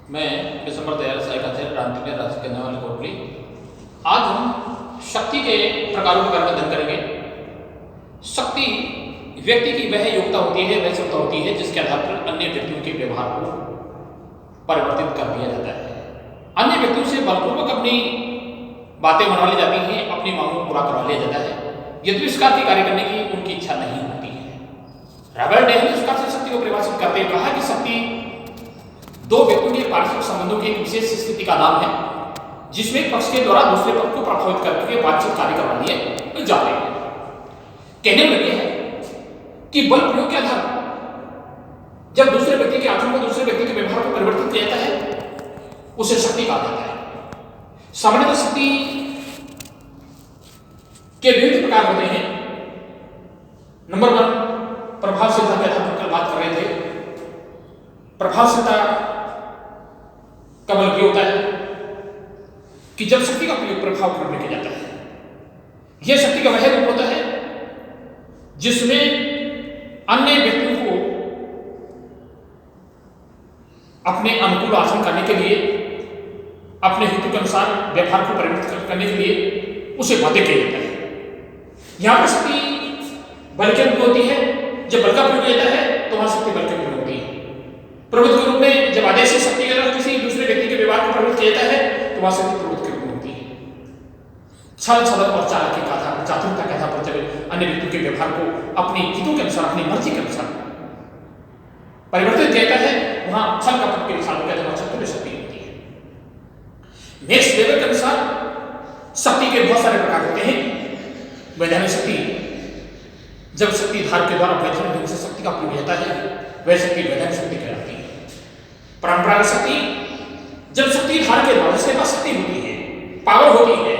मैं दिसंबर दयाल साइकाथेर रामचंद्र राज्य के नवाल कोटली। आज हम शक्ति के प्रकारों के बारे में अध्ययन करेंगे। शक्ति व्यक्ति की वह योग्यता होती है, वह क्षमता होती है जिसके आधार पर अन्य व्यक्तियों के व्यवहार को परिवर्तित कर दिया जाता है। अन्य व्यक्तियों से बलपूर्वक अपनी बातें मनवा ली जाती हैं, अपनी मांगों को पूरा करवा लिया जाता है, यद्यपि इस कार्य कार्य करने की उनकी इच्छा नहीं होती है। रॉबर्ट डे ने इस कार्य से शक्ति को परिभाषित करते हुए कहा कि शक्ति दो व्यक्तियों के पारस्परिक संबंधों की एक विशेष स्थिति का नाम है जिसमें एक पक्ष के द्वारा दूसरे पक्ष को प्रभावित करके बातचीत कार्य करवा लिए जाते हैं। कहने लगे हैं कि बल प्रयोग के आधार जब दूसरे व्यक्ति के आचरण को दूसरे व्यक्ति के व्यवहार को परिवर्तित किया जाता है उसे शक्ति कहा जाता है। सामान्यतः शक्ति के विविध प्रकार होते हैं। नंबर 1, प्रभावशीलता के आधार पर बात कर रहे थे। प्रभावशीलता का मतलब ये होता है कि जब शक्ति का प्रयोग प्रभाव करने किया जाता है, यह शक्ति का वह रूप होता है जिसमें अन्य व्यक्तियों को अपने अनुकूल आचरण करने के लिए, अपने हेतु के अनुसार व्यवहार को परिवर्तित करने के लिए उसे बाध्य किया जाता है। यहां पर शक्ति बल के रूप होती है। जब बल का प्रयोग किया जाता है तो वहां शक्ति बल के रूप में होती है। प्रभुत्व के रूप में जब आदेशी शक्ति के द्वारा किसी दूसरे व्यक्ति के व्यवहार को प्रभावित किया जाता है तो वहां शक्ति प्रभुत्व के रूप में होती है। छल छल और चालाकी के आधार पर, चातुरता के आधार पर जब अन्य व्यक्तियों के व्यवहार को अपने हितों के अनुसार, अपनी मर्जी के अनुसार परिवर्तित किया जाता है, वहां छल कपट के अनुसार शक्ति होती है। नेक्स्ट लेवल के अनुसार शक्ति के बहुत सारे प्रकार होते हैं। वैधानिक शक्ति, जब शक्ति धार के द्वारा वैधानिक ढंग से शक्ति का प्रयोग होता है वह शक्ति वैधानिक शक्ति कहलाती है। परंपरागत शक्ति, जब शक्ति धार के द्वारा जिसके पास शक्ति होती है, पावर होती है,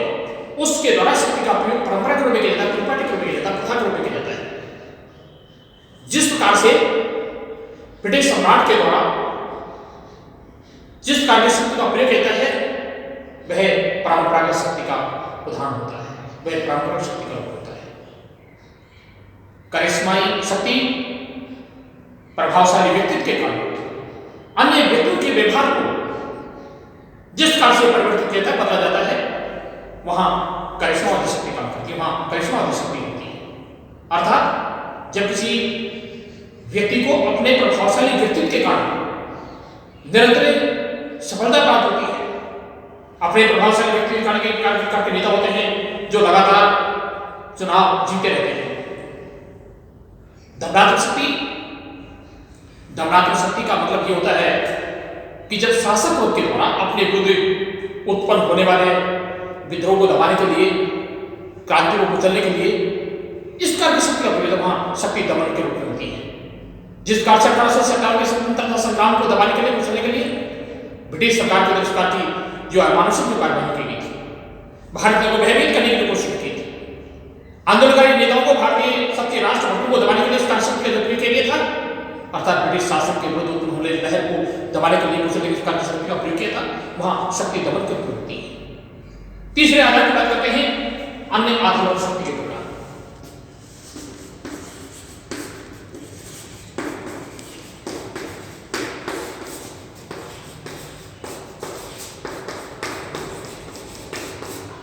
उसके द्वारा शक्ति का प्रयोग परंपरा के रूप में किया जाता है, परिपाटी के रूप में किया जाता है, प्रथा के रूप में किया जाता है। जिस प्रकार से ब्रिटिश सम्राट के द्वारा जिस प्रकार की शक्ति का प्रयोग किया है वह परंपरागत शक्ति का उदाहरण होता है, वह परंपरागत शक्ति का रूप होता है। करिश्माई शक्ति, प्रभावशाली व्यक्तित्व के कारण अन्य व्यक्तियों के व्यवहार को जिस प्रकार से परिवर्तित किया जाता है, बदला जाता है, वहां करिश्मावादी शक्ति काम करती है, वहां करिश्मावादी शक्ति होती है। अर्थात जब किसी व्यक्ति को अपने प्रभावशाली व्यक्तित्व के कारण निरंतर सफलता प्राप्त होती है, अपने प्रभावशाली व्यक्ति के कारण नेता होते हैं जो लगातार चुनाव जीतते रहते हैं। दमनात्मक शक्ति, दमनात्मक शक्ति का मतलब ये होता है कि जब शासक वर्ग के द्वारा अपने विरुद्ध उत्पन्न होने वाले विद्रोह को दबाने के लिए, क्रांति को कुचलने के लिए इस प्रकार की शक्ति का प्रयोग वहां शक्ति दमन के रूप में होती है। जिस प्रकार से 1857 के स्वतंत्रता संग्राम को दबाने के लिए, कुचलने के लिए ब्रिटिश सरकार की तरफ की जो अमानुषिक कार्रवाई की गई थी, भारतीयों को भयभीत करने की कोशिश की थी, आंदोलनकारी नेताओं को भारतीय सबके राष्ट्र भक्तों को दबाने के लिए इस शक्ति का प्रयोग किया गया था। अर्थात ब्रिटिश शासन के विरुद्ध उत्पन्न होने लहर को दबाने के लिए कुचलने की शक्ति का प्रयोग किया था, वहां शक्ति दमन के रूप में होती है। तीसरे आधार की बात करते हैं अन्य आधार शक्ति के प्रकार।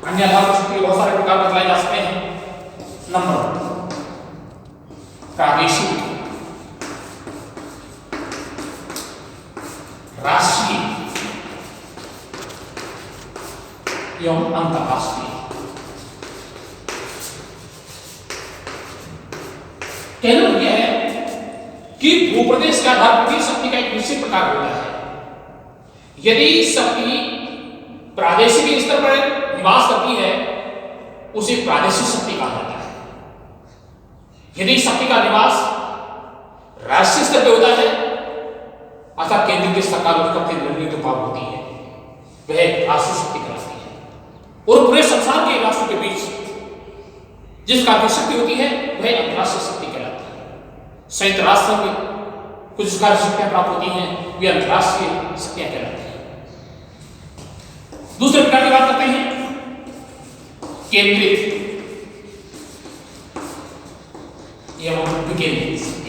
अन्य आधार शक्ति के बहुत सारे प्रकार बतलाए जा सकते हैं। नंबर 1, प्रादेशिक, राष्ट्रीय एवं अंतरराष्ट्रीय। कहना यह है कि भूप्रदेश के आधार पर भी शक्ति का एक निश्चित प्रकार होता है। यदि शक्ति प्रादेशिक स्तर पर निवास करती है उसे प्रादेशिक शक्ति कहा जाता है। यदि शक्ति का निवास राष्ट्रीय स्तर पर होता है अर्थात केंद्रीय सरकार उसका निर्णय भाव होती है, वह राष्ट्रीय शक्ति कहलाती है। और पूरे संसार के राष्ट्रों के बीच जिस कार्य शक्ति होती है वह अंतरराष्ट्रीय शक्ति कहलाती है। संयुक्त राष्ट्र में कुछ कार्य शक्तियां प्राप्त होती हैं, वे अंतरराष्ट्रीय शक्तियां कहलाती हैं। दूसरे प्रकार की बात करते हैं केंद्रित एवं विकेंद्रित शक्ति।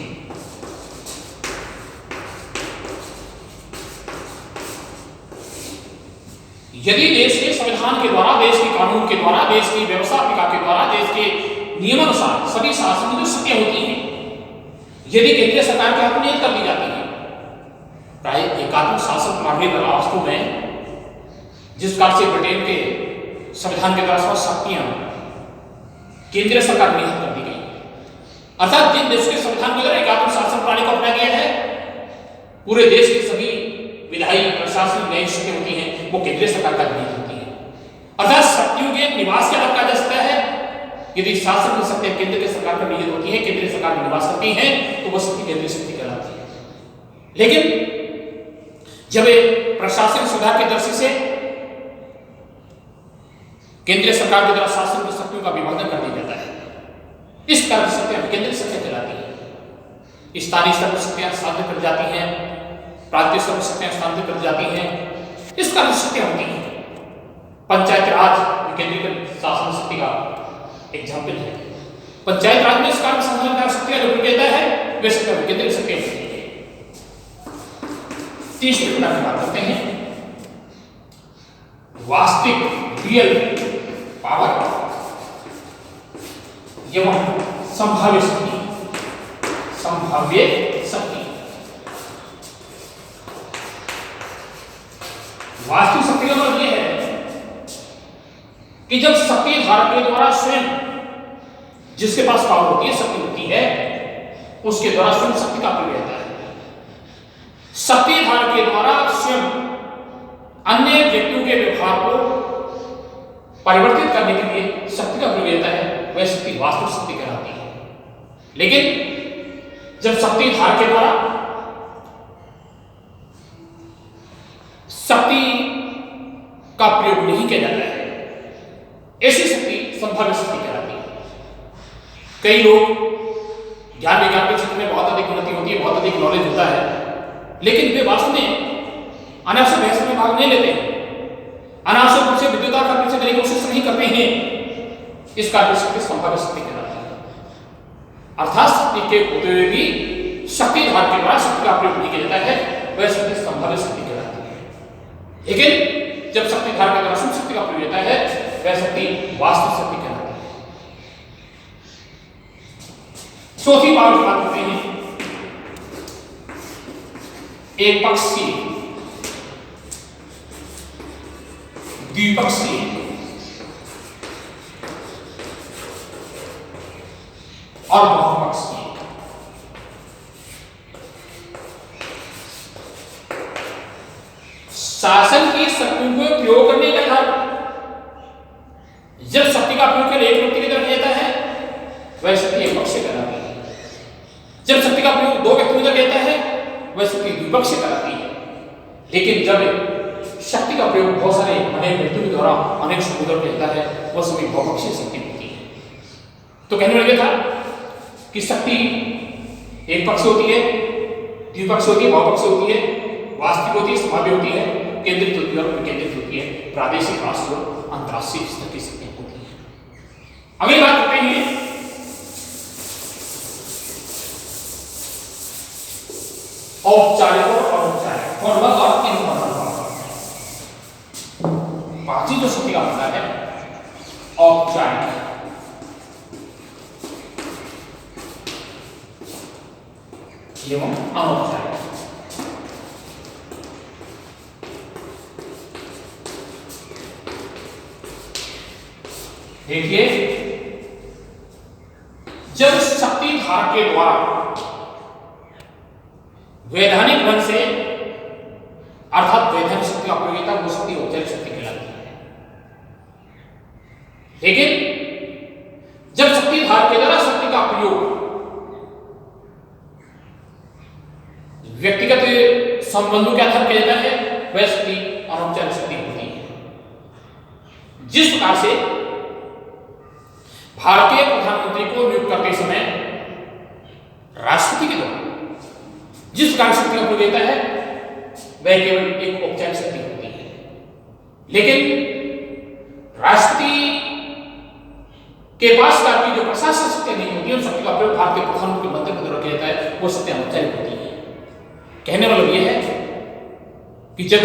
यदि देश के संविधान के द्वारा, देश के कानून के द्वारा, देश की व्यवस्थापिका के द्वारा, देश के नियमानुसार सभी शासन की जो शक्तियां होती हैं यदि केंद्रीय सरकार के हाथ में नियत कर दी जाती है, प्राय एकात्मक शासन प्रणाली द्वारा वास्तव में जिस प्रकार से ब्रिटेन के संविधान के द्वारा शक्तियां केंद्रीय सरकार में नियत कर दी गई, अर्थात जिन देश के संविधान के द्वारा एकात्मक शासन प्रणाली को अपनाया गया है, पूरे देश के सभी विधायी, प्रशासनिक, न्यायिक शक्तियां होती हैं वो केंद्रीय सरकार का नियत होती है। अर्थात शक्तियों के निवास क्या कहा जा सकता है, यदि शासन की शक्तियां केंद्र के सरकार पर निहित होती है, केंद्रीय सरकार में निवास करती है, तो वह शक्ति केंद्रीय शक्ति कहलाती है। लेकिन जब प्रशासनिक सुधार की दृष्टि से केंद्रीय सरकार के द्वारा शासन की शक्तियों का विभाजन कर दिया जाता है, इस कारण शक्तियां केंद्रीय शक्तियां कहलाती है। स्थानीय स्तर पर शक्तियां स्थानांतरित कर जाती हैं, प्रांतीय स्तर पर शक्तियां स्थानांतरित कर जाती हैं, इस कारण शक्तियां होती हैं। पंचायत राज केंद्रीय शासन शक्ति का एग्जाम्पल है। पंचायत राज में इस कारण संघ शक्तियां जो कहता है वे शक्तियां केंद्रीय शक्तियां होती है। तीसरे प्रकार की बात करते हैं वास्तविक रियल पावर एवं संभाव्य शक्ति। संभाव्य शक्ति, वास्तविक शक्ति का मतलब यह है कि जब शक्ति धारक के द्वारा स्वयं जिसके पास पावर होती है, शक्ति होती है, उसके द्वारा स्वयं शक्ति का प्रयोग होता है। शक्ति धारक के द्वारा स्वयं अन्य व्यक्तियों के व्यवहार को परिवर्तित करने के लिए शक्ति का प्रयोग होता है, वह शक्ति वास्तविक शक्ति कहलाती है। लेकिन जब शक्ति धारक के द्वारा शक्ति का प्रयोग नहीं किया जाता है, ऐसी शक्ति संभाव्य शक्ति कहलाती है। कई लोग ज्ञान विज्ञान के क्षेत्र में बहुत अधिक उन्नति होती है, बहुत अधिक नॉलेज होता है, लेकिन वे वास्तव में अनावश्यक बहस में भाग नहीं लेते हैं, अनावश्यक रूप से विद्युत का पीछे देने की कोशिश नहीं करते हैं। इस कारण शक्ति संभाव्य शक्ति कहलाती है। अर्थात शक्ति के होते हुए भी शक्ति धारक के द्वारा शक्ति का प्रयोग नहीं किया जाता है, वह शक्ति संभाव्य शक्ति कहलाती है। लेकिन जब शक्ति धारक के द्वारा शक्ति का प्रयोग होता है, वह शक्ति वास्तविक शक्ति कहलाती है। चौथी बात करते हैं एक पक्षीय, द्विपक्षीय और बहुपक्षीय। शासन की शक्तियों को प्रयोग करने का आधार, जब शक्ति का प्रयोग केवल एक व्यक्ति की तरफ रहता है वह शक्ति एक पक्षीय कहलाती है। जब शक्ति का प्रयोग दो व्यक्तियों की तरफ रहता है वह शक्ति द्विपक्षीय कहलाती है। लेकिन जब शक्ति का प्रयोग बहुत सारे अनेक व्यक्तियों के द्वारा अनेक समूहों पर रहता है, वह सभी बहुपक्षीय शक्ति होती है। तो कहने में लगे था कि शक्ति एक पक्षीय होती है, द्विपक्षीय होती है, बहुपक्षीय होती है, वास्तविक होती है, संभाव्य होती है, केंद्रित होती है और विकेंद्रित होती है, प्रादेशिक, राष्ट्रीय और अंतरराष्ट्रीय स्तर की शक्तियां होती है। अगली बात करते हैं औपचारिक और अनौपचारिक, फॉर्मल और इनफॉर्मल। बाकी जो शक्ति का मतलब है औपचारिक एवं अनौपचारिक। देखिए, जब शक्ति धारक के द्वारा वैधानिक ढंग से अर्थात वैधानिक शक्ति का प्रयोग होता है, वो शक्ति औपचारिक शक्ति कहलाती है। लेकिन जब शक्ति धारक के द्वारा शक्ति का प्रयोग व्यक्तिगत संबंधों के आधार पर किया जाता है, वह शक्ति अनौपचारिक शक्ति होती है। जिस प्रकार से भारतीय प्रधानमंत्री को नियुक्त करते समय राष्ट्रपति के द्वारा जिस प्रकार शक्ति का प्रयोग होता है, वह केवल एक औपचारिक शक्ति होती है। लेकिन राष्ट्रपति के पास की जो प्रशासनिक शक्तियां नहीं होती है, उन शक्ति का प्रयोग भारतीय प्रधानमंत्री के मंत्री के द्वारा किया जाता है, वो शक्तियां औपचारिक होती है। कहने वाला यह है कि जब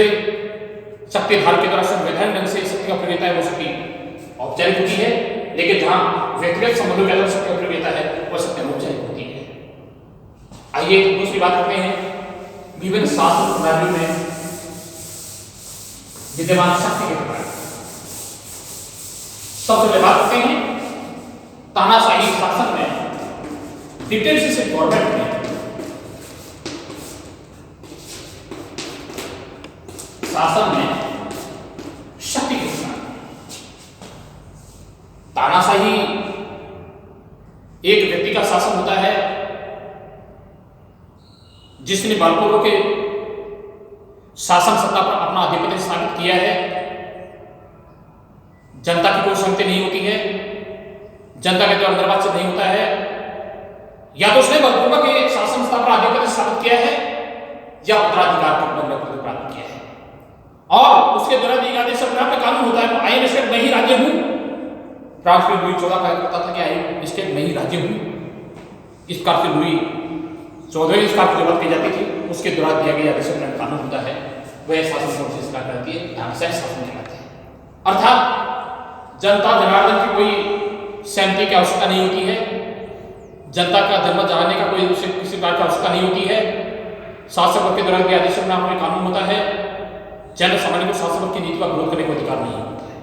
शक्तिधार के द्वारा संवैधानिक ढंग से शक्ति का प्रयोग है वो शक्ति औपचारिक होती है, लेकिन जहां व्यक्तिगत संबंधों के आधार शक्ति का प्रयोग है वह शक्ति अनौपचारिक होती है। आइए दूसरी बात करते हैं विभिन्न शासन प्रणालियों में विद्यमान शक्ति के प्रकार। सबसे पहले बात करते हैं तानाशाही शासन में, डिक्टेटरशिप गवर्नमेंट में शासन में शक्ति के प्रकार। तानाशाही एक व्यक्ति का शासन होता है जिसने बलपूर्वक के शासन सत्ता पर अपना आधिपत्य स्थापित किया है। जनता की कोई सहमति नहीं होती है, जनता के द्वारा निर्वाचित नहीं होता है, या तो उसने बलपूर्वक के शासन सत्ता पर आधिपत्य स्थापित किया है या उत्तराधिकार प्राप्त किया है। और उसके द्वारा दी गई सब कानून होता है। आई एम स्टेट मैं ही राज्य हूं। फ्रांस में लुई 14 कहा करता था कि आई एम स्टेट मैं ही राज्य हूं। इस प्रकार से लुई 14 इस बात की बात की जाती थी, उसके द्वारा दिया गया डिसिप्लिन कानून होता है वह शासन कोशिश करती है, शासन कहलाते हैं। अर्थात जनता जनार्दन की कोई सहमति की आवश्यकता नहीं होती है, जनता का धर्म जानने का कोई उसे किसी प्रकार की आवश्यकता नहीं होती है। शासक के द्वारा दिया डिसिप्लिन कोई कानून होता है, जन सामान्य को शासक की नीति का विरोध करने का अधिकार नहीं होता है।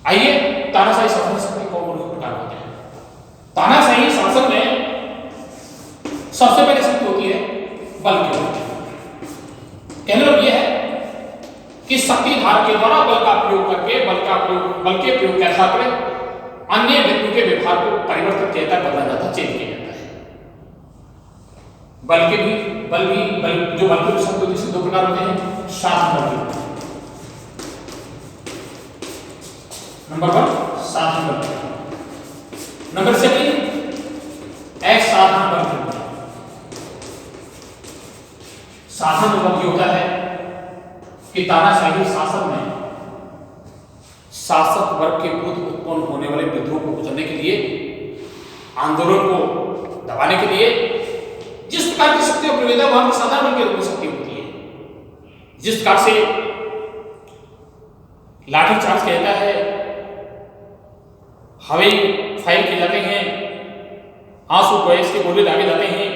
आइए तानाशाही शासन शक्ति कौन कौन प्रकार होते हैं। तानाशाही शासन में सबसे पहले शक्ति होती है बल की। कहने मतलब यह है कि शक्तिधार के द्वारा बल का प्रयोग करके बल के प्रयोग के आधार पर अन्य व्यक्तियों के व्यवहार को परिवर्तित किया जाता, बदला जाता, चेंज किया जाता है। बल के भी जो बल के शब्द होते हैं दो प्रकार होते हैं। शासन बल नंबर 1 शासन बल, नंबर 2 असाधारण बल। शासन बल ये होता है कि तानाशाही शासन में शासक वर्ग के विरुद्ध उत्पन्न होने वाले विद्रोह को कुचलने के लिए, आंदोलन को दबाने के लिए जिस प्रकार की शक्ति प्रयोग है वहां साधारण बल के रूप में शक्ति होती है। जिस प्रकार से लाठीचार्ज कहता है, हवाई फायर किए जाते हैं, आंसू गैस के गोले दागे जाते हैं,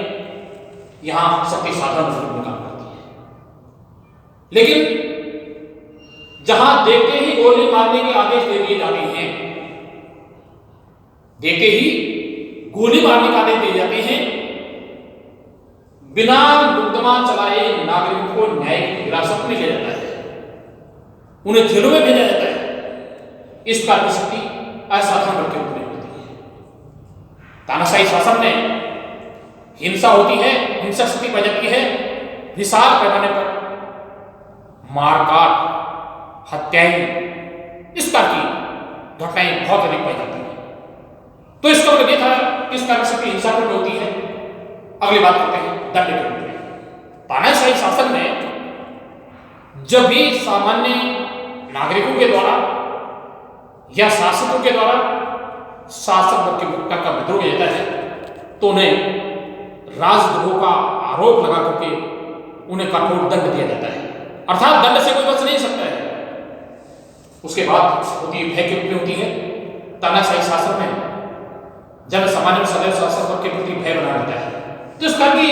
यहां शक्ति साधारण रूप में काम करती है। लेकिन जहां देखते ही गोली मारने के आदेश दे दिए जाते हैं, देखते ही गोली मारने के आदेश दिए जाते हैं, बिना मुकदमा चलाए नागरिकों को न्यायिक हिरासत में लिया जाता है, उन्हें जेलों में भेजा जाता है। इस प्रकार की शक्ति असाधारण बल के रूप में होती है। तानाशाही शासन में हिंसा होती है, हिंसा शक्ति पाई जाती है, विशाल पैमाने पर मारकाट, हत्याएं, इस प्रकार की घटनाएं बहुत अधिक पाई जाती हैं। तो इसका मतलब यह था इस प्रकार की शक्ति हिंसा पर होती है। अगली बात करते हैं दंड के रूप में। तानाशाही शासन में जब भी सामान्य नागरिकों के द्वारा या शासकों के द्वारा शासक वर्ग के का विद्रोह किया जाता है तो उन्हें राजद्रोह का आरोप लगा करके उन्हें कठोर दंड दिया जाता है। अर्थात दंड से कोई बच नहीं सकता है। उसके बाद होती है भय की रूप में होती है। तानाशाही शासन में जन सामान्य सदैव शासक वर्ग के प्रति भय बना रहता है। तो इस प्रकार की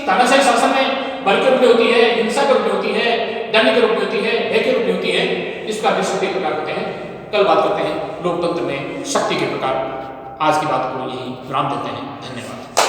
तानाशाही शासन में बल के रूप में होती है, हिंसा के रूप में होती है, दंड के रूप में होती है, भय के रूप में होती है। इस प्रकार के शक्ति प्रकार होते हैं। कल बात करते हैं लोकतंत्र में शक्ति के प्रकार। आज की बात को यही विराम देते हैं। धन्यवाद।